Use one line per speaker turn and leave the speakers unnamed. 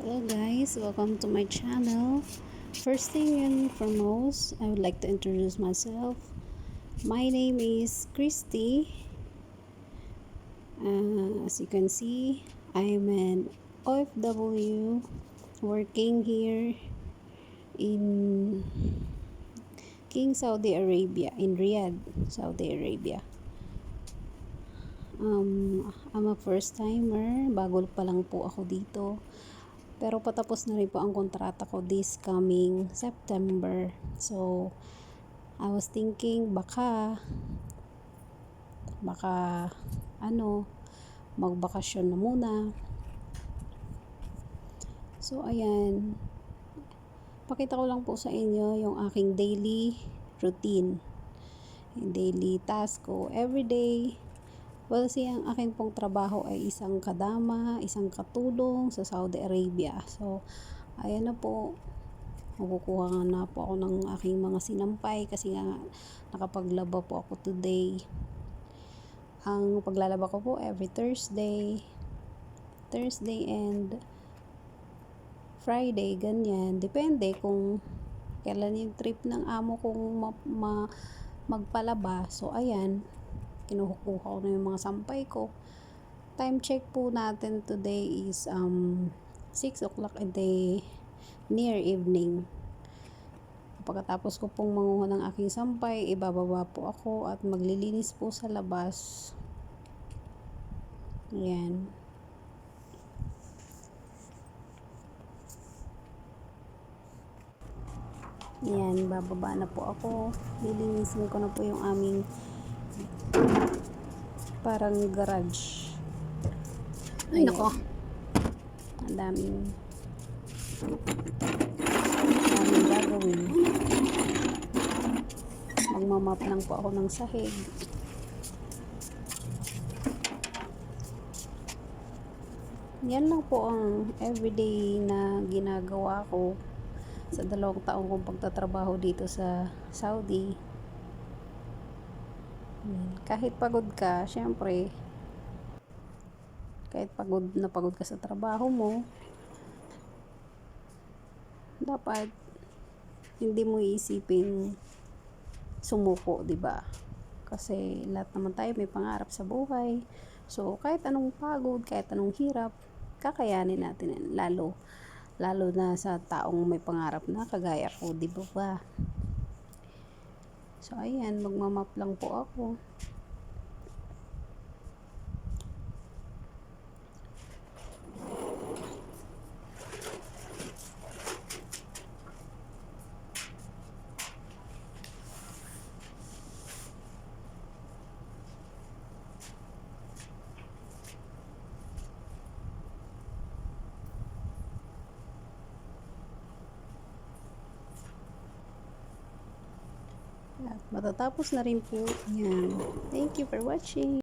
Hello guys, welcome to my channel. First thing and foremost, I would like to introduce myself. My name is Christy. As you can see, I am an OFW working here in King Saudi Arabia, in Riyadh, Saudi Arabia. I'm a first timer, bago pa lang po ako dito. Pero patapos na rin po ang kontrata ko this coming September. So, I was thinking baka magbakasyon na muna. So, ayan. Pakita ko lang po sa inyo yung aking daily routine. Yung daily task ko everyday. Well, ang akin pong trabaho ay isang kadama, isang katulong sa Saudi Arabia. So, ayan na po. Makukuha na po ako ng aking mga sinampay kasi nga nakapaglaba po ako today. Ang paglalaba ko po every Thursday and Friday, ganyan. Depende kung kailan yung trip ng amo kong magpalaba. So, ayan. Kinukuha ko na yung mga sampay ko. Time check po natin today is 6 o'clock a day, near evening. Pagkatapos ko pong manguha ng aking sampay, ibababa po ako at maglilinis po sa labas. Ayan. Ayan, bababa na po ako. Lilinisin ko na po yung aming parang garage.
Ay, nako.
Ang daming gagawin. Magmamap lang po ako ng sahig. Yan lang po ang everyday na ginagawa ko sa 2 taong kong pagtatrabaho dito sa Saudi. Kahit pagod ka, syempre, kahit pagod ka sa trabaho mo, dapat hindi mo iisipin sumuko, 'di ba? Kasi lahat naman tayo may pangarap sa buhay. So, kahit anong pagod, kahit anong hirap, kakayanin natin yan. Lalo na sa taong may pangarap na kagaya ko, 'di ba? So, ayan, magmamap lang po ako. At matatapos na rin po yan. Thank you for watching.